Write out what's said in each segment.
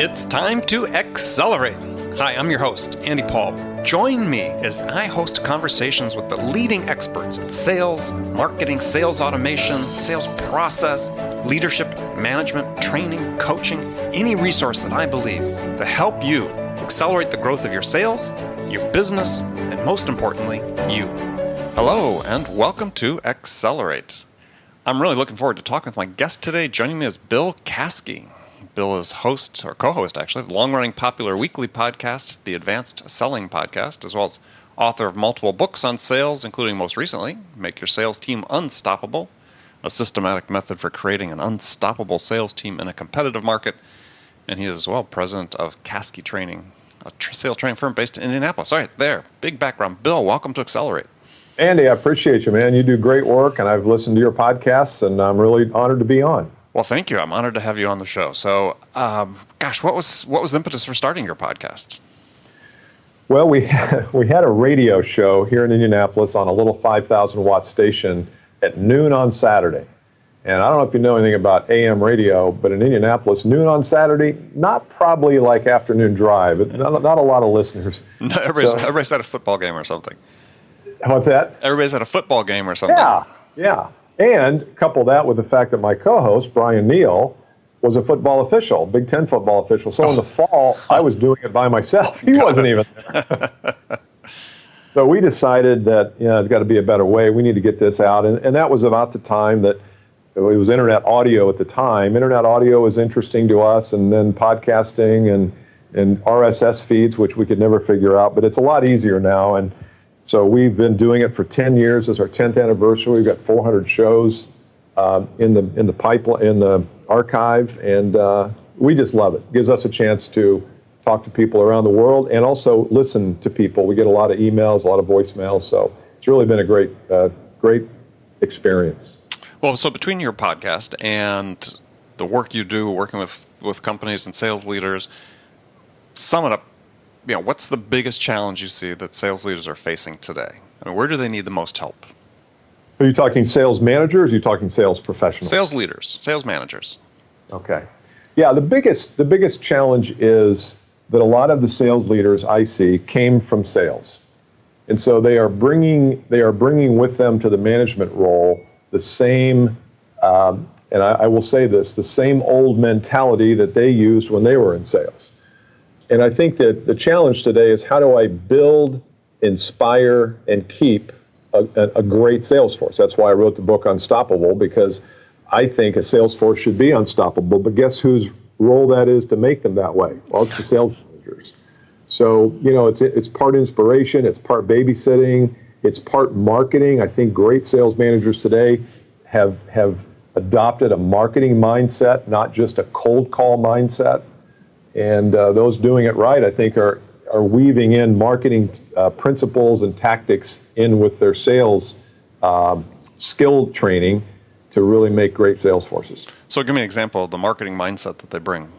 It's time to accelerate. Hi, I'm your host, Andy Paul. Join me as I host conversations with the leading experts in sales, marketing, sales automation, sales process, leadership, management, training, coaching, any resource that I believe to help you accelerate the growth of your sales, your business, and most importantly, you. Hello, and welcome to Accelerate. I'm really looking forward to talking with my guest today. Joining me is Bill Caskey. Bill is host, or co-host actually, of the long-running popular weekly podcast, the Advanced Selling Podcast, as well as author of multiple books on sales, including most recently, Make Your Sales Team Unstoppable, a systematic method for creating an unstoppable sales team in a competitive market. And he is as well president of Caskey Training, a sales training firm based in Indianapolis. All right, there, big background. Bill, welcome to Accelerate. Andy, I appreciate you, man. You do great work, and I've listened to your podcasts, and I'm really honored to be on. Well, thank you. I'm honored to have you on the show. So, what was the impetus for starting your podcast? Well, we had a radio show here in Indianapolis on a little 5,000-watt station at noon on Saturday. And I don't know if you know anything about AM radio, but in Indianapolis, noon on Saturday, not probably like afternoon drive. Not a lot of listeners. No, everybody's at a football game or something. What's that? Everybody's at a football game or something. Yeah. And couple that with the fact that my co-host, Brian Neal, was a football official, Big Ten football official. So in the fall, I was doing it by myself. He wasn't even there. So we decided that, there's got to be a better way. We need to get this out. And that was about the time that it was internet audio at the time. Internet audio was interesting to us, and then podcasting and RSS feeds, which we could never figure out. But it's a lot easier now. And so we've been doing it for 10 years. This is our 10th anniversary. We've got 400 shows in the pipeline, in the archive, and we just love it. It gives us a chance to talk to people around the world and also listen to people. We get a lot of emails, a lot of voicemails, so it's really been a great experience. Well, so between your podcast and the work you do working with companies and sales leaders, sum it up. What's the biggest challenge you see that sales leaders are facing today? I mean, where do they need the most help? Are you talking sales managers, or are you talking sales professionals? Sales leaders, sales managers. Okay. Yeah, the biggest challenge is that a lot of the sales leaders I see came from sales. And so they are bringing with them to the management role the same, and I will say this, the same old mentality that they used when they were in sales. And I think that the challenge today is, how do I build, inspire, and keep a great sales force? That's why I wrote the book Unstoppable, because I think a sales force should be unstoppable. But guess whose role that is to make them that way? Well, it's the sales managers. So, it's part inspiration, it's part babysitting, it's part marketing. I think great sales managers today have adopted a marketing mindset, not just a cold call mindset. And those doing it right, I think, are weaving in marketing principles and tactics in with their sales skill training to really make great sales forces. So give me an example of the marketing mindset that they bring.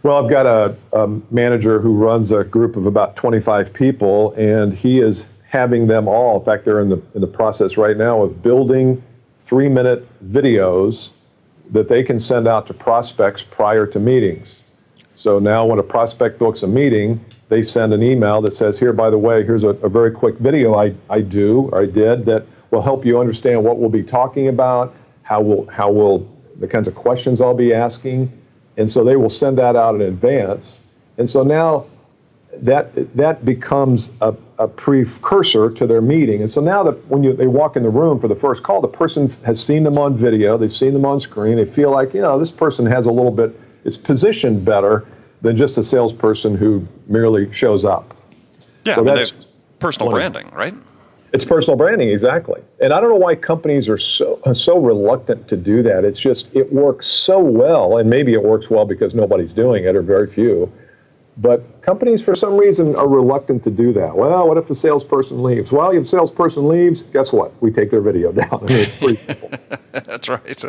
Well, I've got a manager who runs a group of about 25 people, and he is having them all, in fact, they're in the process right now of building 3-minute videos that they can send out to prospects prior to meetings. So now when a prospect books a meeting, they send an email that says, here, by the way, here's a very quick video I did that will help you understand what we'll be talking about, how will the kinds of questions I'll be asking. And so they will send that out in advance. And so now that becomes a precursor to their meeting. And so now that when they walk in the room for the first call, the person has seen them on video, they've seen them on screen, they feel like, this person has a little bit, is positioned better than just a salesperson who merely shows up. Yeah, so that's personal branding, right? It's personal branding, exactly. And I don't know why companies are so reluctant to do that. It's just, it works so well, and maybe it works well because nobody's doing it, or very few. But companies, for some reason, are reluctant to do that. Well, what if the salesperson leaves? Well, if the salesperson leaves, guess what? We take their video down. I mean, it's pretty simple. That's right.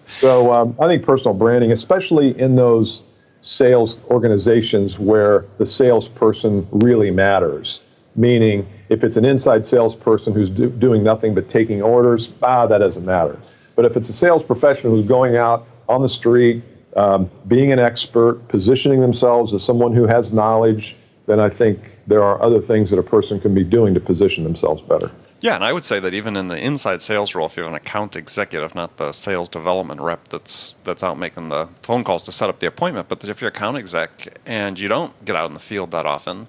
So I think personal branding, especially in those sales organizations where the salesperson really matters, meaning if it's an inside salesperson who's doing nothing but taking orders, that doesn't matter. But if it's a sales professional who's going out on the street, being an expert, positioning themselves as someone who has knowledge, then I think there are other things that a person can be doing to position themselves better. Yeah, and I would say that even in the inside sales role, if you're an account executive, not the sales development rep that's out making the phone calls to set up the appointment, but that if you're account exec and you don't get out in the field that often,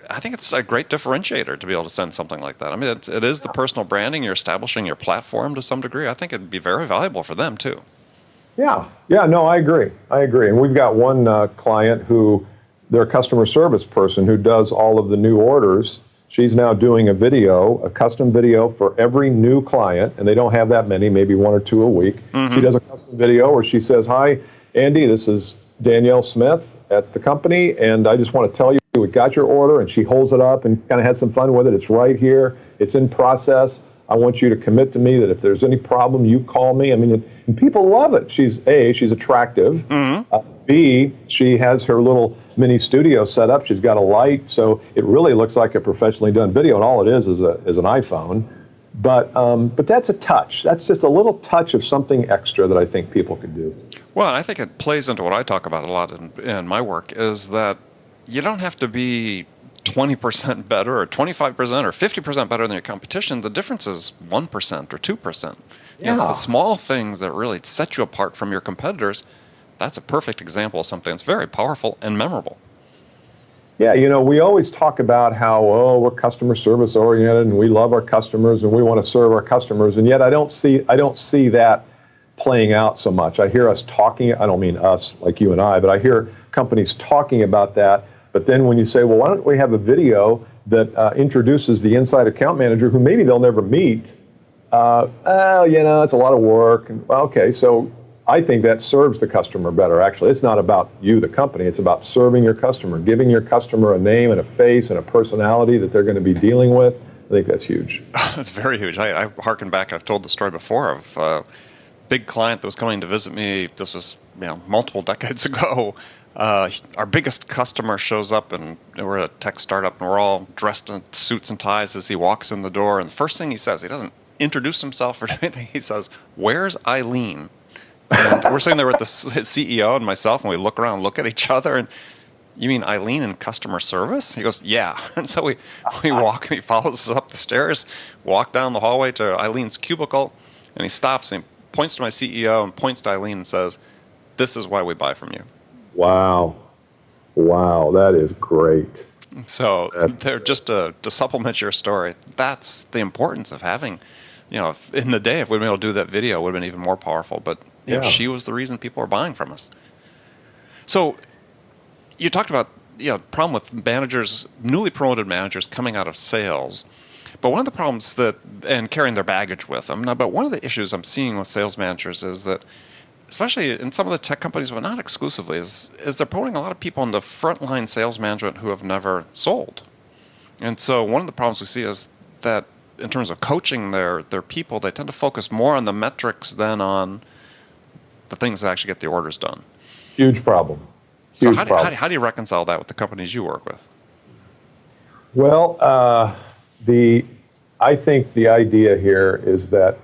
I think it's a great differentiator to be able to send something like that. I mean, it is the personal branding. You're establishing your platform to some degree. I think it'd be very valuable for them, too. Yeah, no, I agree. And we've got one client who, their customer service person who does all of the new orders. She's now doing a custom video for every new client, and they don't have that many, maybe 1 or 2 a week. Mm-hmm. She does a custom video where she says, "Hi, Andy, this is Danielle Smith at the company, and I just want to tell you we got your order," and she holds it up and kind of has some fun with it. It's right here. It's in process. I want you to commit to me that if there's any problem, you call me. I mean, and people love it. She's attractive. Mm-hmm. B, she has her little mini studio set up. She's got a light, so it really looks like a professionally done video, and all it is an iPhone. But that's a touch. That's just a little touch of something extra that I think people could do. Well, and I think it plays into what I talk about a lot in my work, is that you don't have to be 20% better or 25% or 50% better than your competition. The difference is 1% or 2%. Yeah. It's the small things that really set you apart from your competitors. That's a perfect example of something that's very powerful and memorable. Yeah, we always talk about how, we're customer service oriented and we love our customers and we want to serve our customers, and yet I don't see that playing out so much. I hear us talking, I don't mean us like you and I, but I hear companies talking about that. But then when you say, well, why don't we have a video that introduces the inside account manager who maybe they'll never meet? It's a lot of work. And, okay, so I think that serves the customer better, actually. It's not about you, the company. It's about serving your customer, giving your customer a name and a face and a personality that they're going to be dealing with. I think that's huge. That's very huge. I harken back. I've told the story before of a big client that was coming to visit me. This was multiple decades ago. Our biggest customer shows up, and we're a tech startup, and we're all dressed in suits and ties as he walks in the door. And the first thing he says, he doesn't introduce himself or anything. He says, "Where's Eileen?" And we're sitting there with the CEO and myself, and we look around, look at each other, and "You mean Eileen in customer service?" He goes, "Yeah." And so we walk, and he follows us up the stairs, walk down the hallway to Eileen's cubicle, and he stops and he points to my CEO and points to Eileen and says, "This is why we buy from you." Wow, that is great. So they're just to supplement your story, that's the importance of having, if in the day, if we'd been able to do that video, it would have been even more powerful. But she was the reason people are buying from us. So you talked about problem with managers, newly promoted managers coming out of sales. But one of the problems and carrying their baggage with them. But one of the issues I'm seeing with sales managers is that, especially in some of the tech companies, but not exclusively, is they're putting a lot of people into frontline sales management who have never sold. And so one of the problems we see is that in terms of coaching their people, they tend to focus more on the metrics than on the things that actually get the orders done. Huge problem. So how do you reconcile that with the companies you work with? Well, I think the idea here is that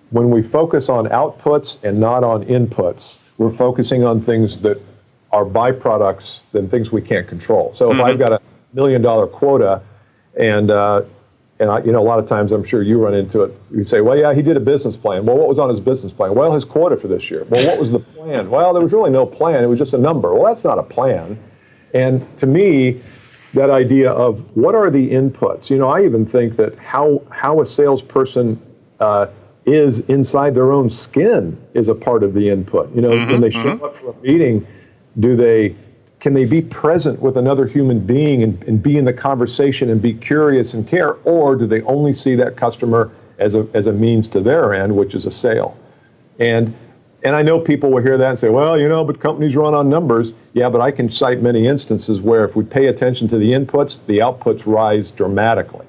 when we focus on outputs and not on inputs, we're focusing on things that are byproducts than things we can't control. So if I've got $1 million quota, and a lot of times I'm sure you run into it, you say, well, yeah, he did a business plan. Well, what was on his business plan? Well, his quota for this year. Well, what was the plan? Well, there was really no plan. It was just a number. Well, that's not a plan. And to me, that idea of what are the inputs? I even think that how a salesperson is inside their own skin is a part of the input. When they show up for a meeting, can they be present with another human being and be in the conversation and be curious and care, or do they only see that customer as a means to their end, which is a sale? And I know people will hear that and say, well, but companies run on numbers. Yeah, but I can cite many instances where if we pay attention to the inputs, the outputs rise dramatically.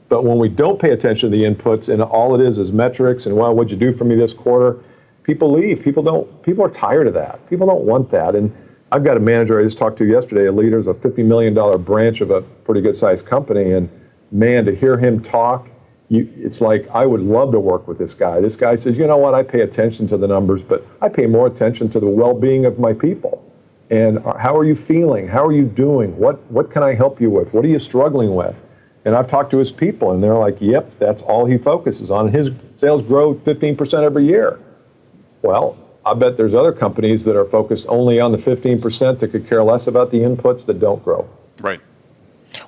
But when we don't pay attention to the inputs and all it is metrics and, well, what'd you do for me this quarter? People leave. People are tired of that. People don't want that. And I've got a manager I just talked to yesterday, a leader of a $50 million branch of a pretty good sized company. And man, to hear him talk it's like, I would love to work with this guy. This guy says, you know what, I pay attention to the numbers, but I pay more attention to the well-being of my people. And how are you feeling? How are you doing? What can I help you with? What are you struggling with? And I've talked to his people, and they're like, yep, that's all he focuses on. His sales grow 15% every year. Well, I bet there's other companies that are focused only on the 15% that could care less about the inputs that don't grow. Right.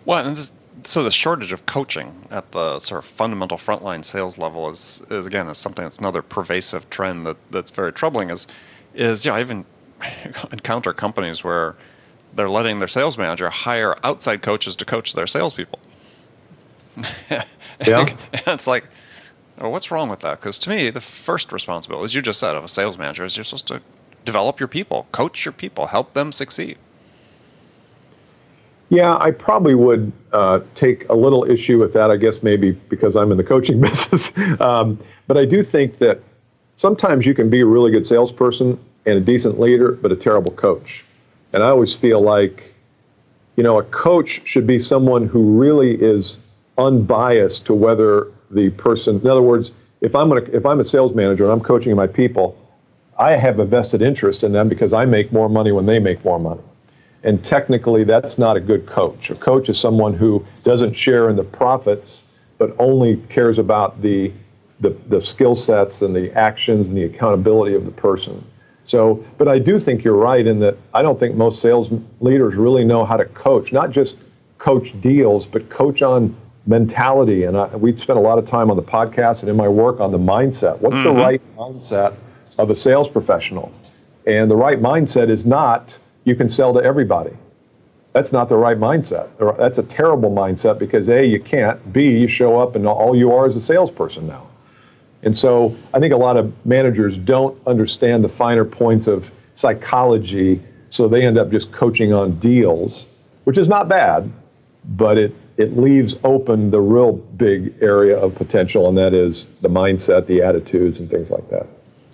Well, and so the shortage of coaching at the sort of fundamental frontline sales level is again, is something that's another pervasive trend that's very troubling. Is I even encounter companies where they're letting their sales manager hire outside coaches to coach their salespeople. Yeah. And it's like, well, what's wrong with that? Because to me, the first responsibility, as you just said, of a sales manager is you're supposed to develop your people, coach your people, help them succeed. Yeah, I probably would take a little issue with that, I guess maybe because I'm in the coaching business. But I do think that sometimes you can be a really good salesperson and a decent leader, but a terrible coach. And I always feel like, a coach should be someone who really is unbiased to whether the person, in other words, if I'm a sales manager and I'm coaching my people, I have a vested interest in them because I make more money when they make more money. And technically, that's not a good coach. A coach is someone who doesn't share in the profits, but only cares about the skill sets and the actions and the accountability of the person. So, but I do think you're right in that I don't think most sales leaders really know how to coach, not just coach deals, but coach on mentality. And we spent a lot of time on the podcast and in my work on the mindset. What's the right mindset of a sales professional? And the right mindset is not, you can sell to everybody. That's not the right mindset. That's a terrible mindset because A, you can't. B, you show up and all you are is a salesperson now. And so I think a lot of managers don't understand the finer points of psychology, so they end up just coaching on deals, which is not bad, but it leaves open the real big area of potential, and that is the mindset, the attitudes, and things like that.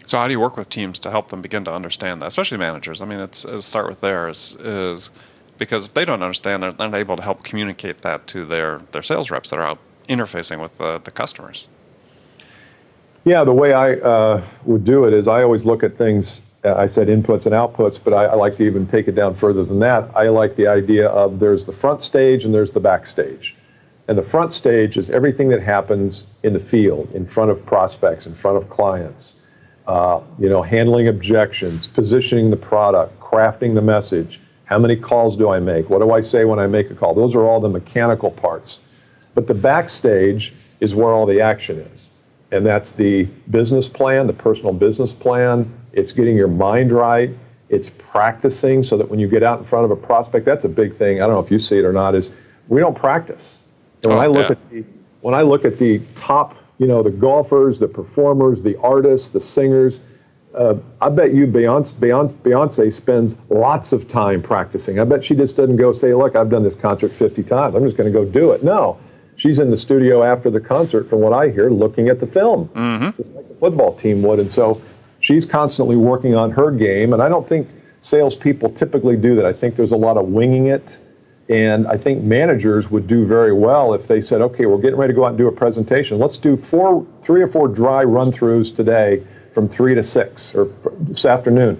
So how do you work with teams to help them begin to understand that, especially managers? I mean, it's start with theirs, is because if they don't understand, they're not able to help communicate that to their sales reps that are out interfacing with the customers. Yeah, the way I would do it is I always look at things, I said inputs and outputs, but I like to even take it down further than that. I like the idea of there's the front stage and there's the back stage. And the front stage is everything that happens in the field, in front of prospects, in front of clients. Handling objections, positioning the product, crafting the message. How many calls do I make? What do I say when I make a call? Those are all the mechanical parts. But the backstage is where all the action is. And that's the business plan, the personal business plan. It's getting your mind right. It's practicing so that when you get out in front of a prospect, that's a big thing. I don't know if you see it or not, is we don't practice. And when I look at the top, the golfers, the performers, the artists, the singers, I bet you Beyonce spends lots of time practicing. I bet she just doesn't go say, look, I've done this concert 50 times. I'm just going to go do it. No, she's in the studio after the concert, from what I hear, looking at the film, just like the football team would. And so she's constantly working on her game. And I don't think salespeople typically do that. I think there's a lot of winging it. And I think managers would do very well if they said, okay, we're getting ready to go out and do a presentation. Let's do 3 or 4 dry run-throughs today from 3 to 6 or this afternoon.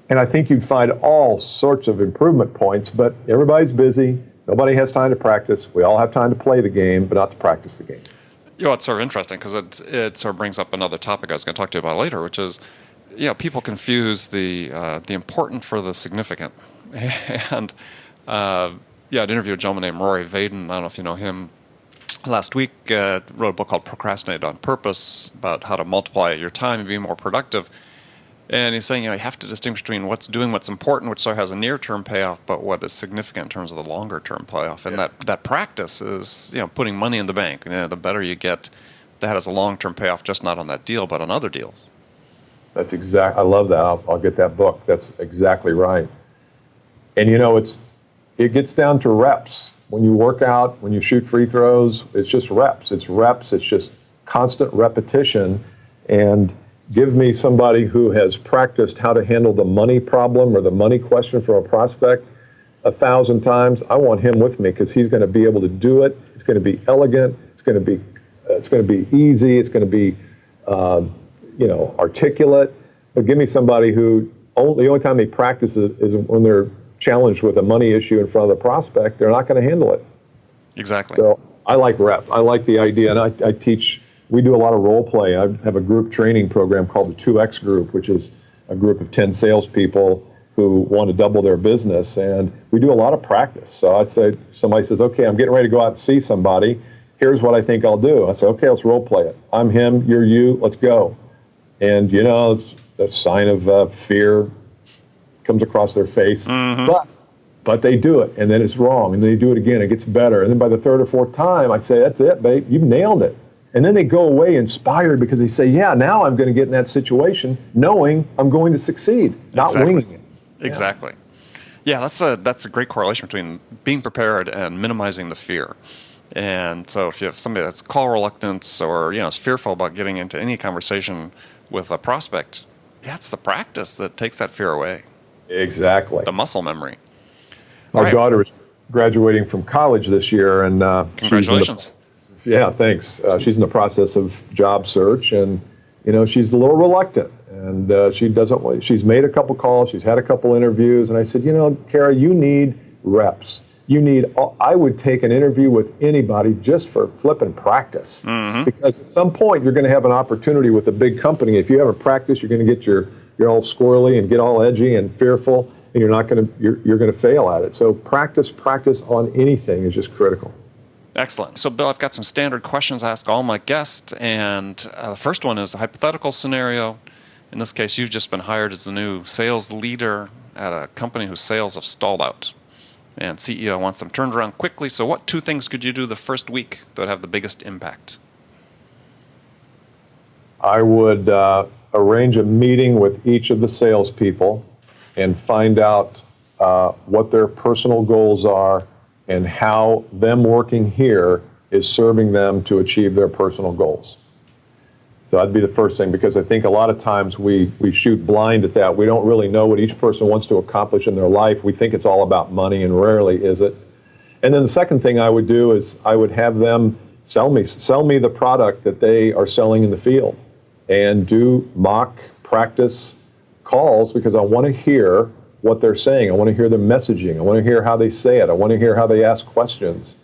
And I think you'd find all sorts of improvement points, but everybody's busy. Nobody has time to practice. We all have time to play the game, but not to practice the game. It's sort of interesting because it sort of brings up another topic I was going to talk to you about later, which is, people confuse the important for the significant. And I'd interviewed a gentleman named Rory Vaden. I don't know if you know him. Last week, wrote a book called Procrastinate on Purpose about how to multiply your time and be more productive. And he's saying, you have to distinguish between what's important, which sort of has a near-term payoff, but what is significant in terms of the longer-term payoff. And that practice is, putting money in the bank. The better you get, that has a long-term payoff, just not on that deal, but on other deals. That's I love that. I'll get that book. That's exactly right. And it gets down to reps. When you work out, when you shoot free throws, it's just reps. It's reps. It's just constant repetition. And give me somebody who has practiced how to handle the money problem or the money question from a prospect 1,000 times. I want him with me because he's going to be able to do it. It's going to be elegant. It's going to be it's going to be easy. It's going to be, articulate. But give me somebody who the only time they practice is when they're challenged with a money issue in front of the prospect. They're not going to handle it. Exactly. So I like rep. I like the idea, and I teach. We do a lot of role play. I have a group training program called the 2X Group, which is a group of 10 salespeople who want to double their business, and we do a lot of practice. So I'd say somebody says, "Okay, I'm getting ready to go out and see somebody. Here's what I think I'll do." I say, "Okay, let's role play it. I'm him, you're you. Let's go." And it's a sign of fear comes across their face, but they do it, and then it's wrong, and then they do it again. It gets better, and then by the third or fourth time, I say, "That's it, babe. You've nailed it." And then they go away inspired because they say, "Yeah, now I'm going to get in that situation knowing I'm going to succeed, not winging it." Exactly. Yeah, that's a great correlation between being prepared and minimizing the fear. And so if you have somebody that's call reluctance or is fearful about getting into any conversation with a prospect, that's the practice that takes that fear away. Exactly. The muscle memory. Our daughter is graduating from college this year, and congratulations. Thanks. She's in the process of job search, and she's a little reluctant. And she's made a couple calls, she's had a couple interviews, and I said, Kara, you need reps. I would take an interview with anybody just for flipping practice. Because at some point you're going to have an opportunity with a big company. If you haven't practiced, you're going to get you're all squirrely and get all edgy and fearful, and you're going to fail at it. So practice on anything is just critical. Excellent. So, Bill, I've got some standard questions I ask all my guests, and the first one is a hypothetical scenario. In this case, you've just been hired as the new sales leader at a company whose sales have stalled out, and CEO wants them turned around quickly. So what 2 things could you do the first week that would have the biggest impact? I would arrange a meeting with each of the salespeople and find out what their personal goals are and how them working here is serving them to achieve their personal goals. So that'd be the first thing, because I think a lot of times we shoot blind at that. We don't really know what each person wants to accomplish in their life. We think it's all about money, and rarely is it. And then the second thing I would do is I would have them sell me the product that they are selling in the field, and do mock practice calls, because I want to hear what they're saying. I want to hear their messaging. I want to hear how they say it. I want to hear how they ask questions.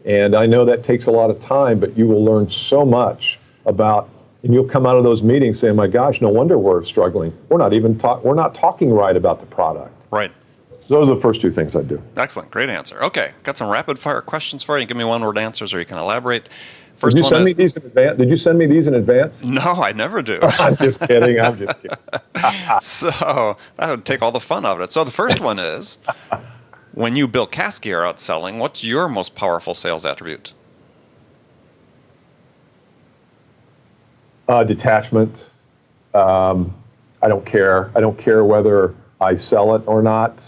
And I know that takes a lot of time, but you will learn so much about. And you'll come out of those meetings saying, "My gosh, no wonder we're struggling. We're not talking right about the product." Right. Those are the first 2 things I do. Excellent. Great answer. Okay. Got some rapid fire questions for you. Give me one-word answers, or you can elaborate. First Did you send me these in advance? Did you send me these in advance? No, I never do. I'm just kidding. So that would take all the fun out of it. So the first one is, when you, Bill Caskey, are out selling, what's your most powerful sales attribute? Detachment. I don't care. I don't care whether I sell it or not.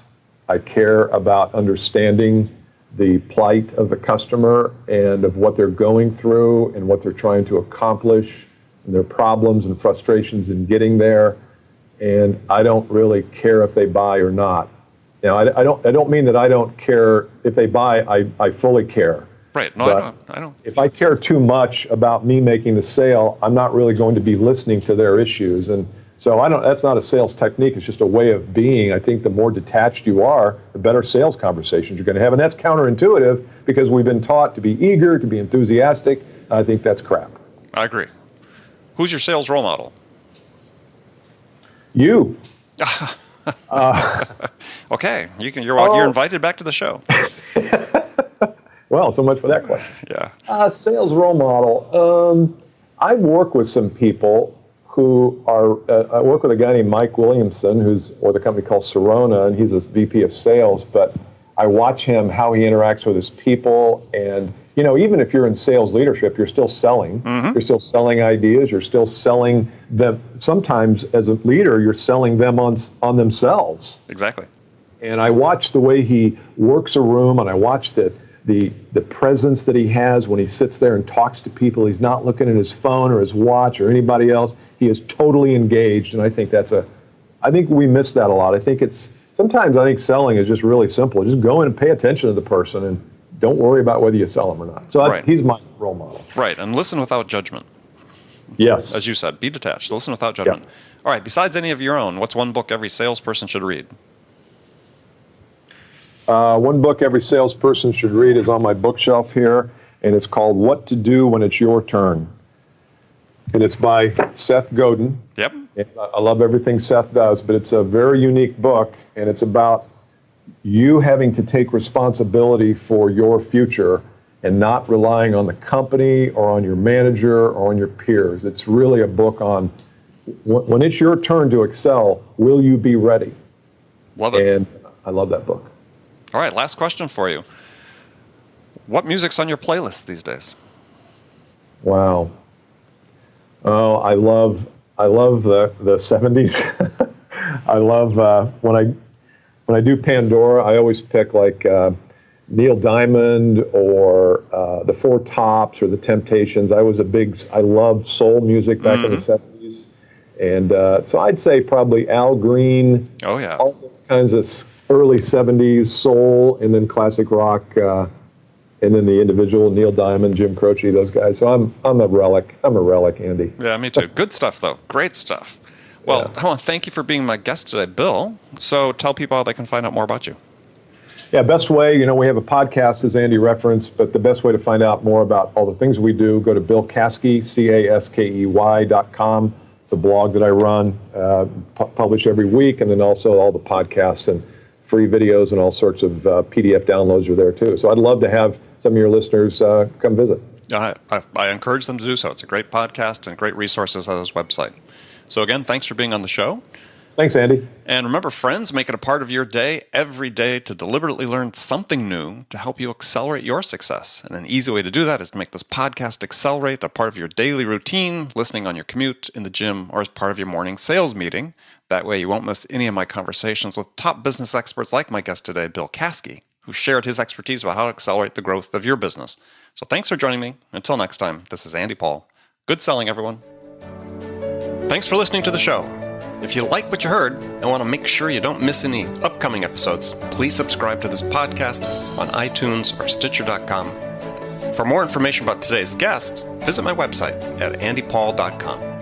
I care about understanding the plight of the customer and of what they're going through and what they're trying to accomplish and their problems and frustrations in getting there. And I don't really care if they buy or not. Now, I don't mean that I don't care if they buy. I fully care. Right. No, I don't. If I care too much about me making the sale, I'm not really going to be listening to their issues. And so that's not a sales technique. It's just a way of being. I think the more detached you are, the better sales conversations you're going to have. And that's counterintuitive, because we've been taught to be eager, to be enthusiastic. I think that's crap. I agree. Who's your sales role model? You. Okay. You're invited back to the show. Well, so much for that question. Yeah. Sales role model. I work with some people who are, I work with a guy named Mike Williamson, who's with a company called Serona, and he's a VP of sales, but I watch him, how he interacts with his people. And, even if you're in sales leadership, you're still selling. You're still selling ideas. You're still selling them. Sometimes as a leader, you're selling them on themselves. Exactly. And I watch the way he works a room, and I watch the presence that he has when he sits there and talks to people. He's not looking at his phone or his watch or anybody else. He is totally engaged, and I think I think we miss that a lot. Sometimes I think selling is just really simple. Just go in and pay attention to the person and don't worry about whether you sell them or not. So he's my role model. Right, and listen without judgment. Yes. As you said, be detached. Listen without judgment. Yeah. All right, besides any of your own, what's one book every salesperson should read? One book every salesperson should read is on my bookshelf here, and it's called What to Do When It's Your Turn. And it's by Seth Godin. Yep. And I love everything Seth does, but it's a very unique book, and it's about you having to take responsibility for your future and not relying on the company or on your manager or on your peers. It's really a book on when it's your turn to excel, will you be ready? Love it. And I love that book. All right, last question for you. What music's on your playlist these days? Wow. Oh, I love the 70s. I love when I do Pandora, I always pick like Neil Diamond or the Four Tops or the Temptations. I loved soul music back in the 70s. And so I'd say probably Al Green. Oh, yeah. All those kinds of early 70s soul, and then classic rock, and then the individual, Neil Diamond, Jim Croce, those guys. So I'm a relic. I'm a relic, Andy. Yeah, me too. Good stuff, though. Great stuff. Well, I want to thank you for being my guest today, Bill. So tell people how they can find out more about you. Yeah, best way, we have a podcast, as Andy referenced, but the best way to find out more about all the things we do, go to Bill Caskey, Caskey.com. It's a blog that I run, publish every week, and then also all the podcasts and free videos and all sorts of PDF downloads are there too. So I'd love to have some of your listeners come visit. I encourage them to do so. It's a great podcast and great resources on his website. So again, thanks for being on the show. Thanks, Andy. And remember, friends, make it a part of your day every day to deliberately learn something new to help you accelerate your success. And an easy way to do that is to make this podcast Accelerate a part of your daily routine, listening on your commute, in the gym, or as part of your morning sales meeting. That way you won't miss any of my conversations with top business experts like my guest today, Bill Caskey, who shared his expertise about how to accelerate the growth of your business. So thanks for joining me. Until next time, this is Andy Paul. Good selling, everyone. Thanks for listening to the show. If you like what you heard and want to make sure you don't miss any upcoming episodes, please subscribe to this podcast on iTunes or Stitcher.com. For more information about today's guest, visit my website at andypaul.com.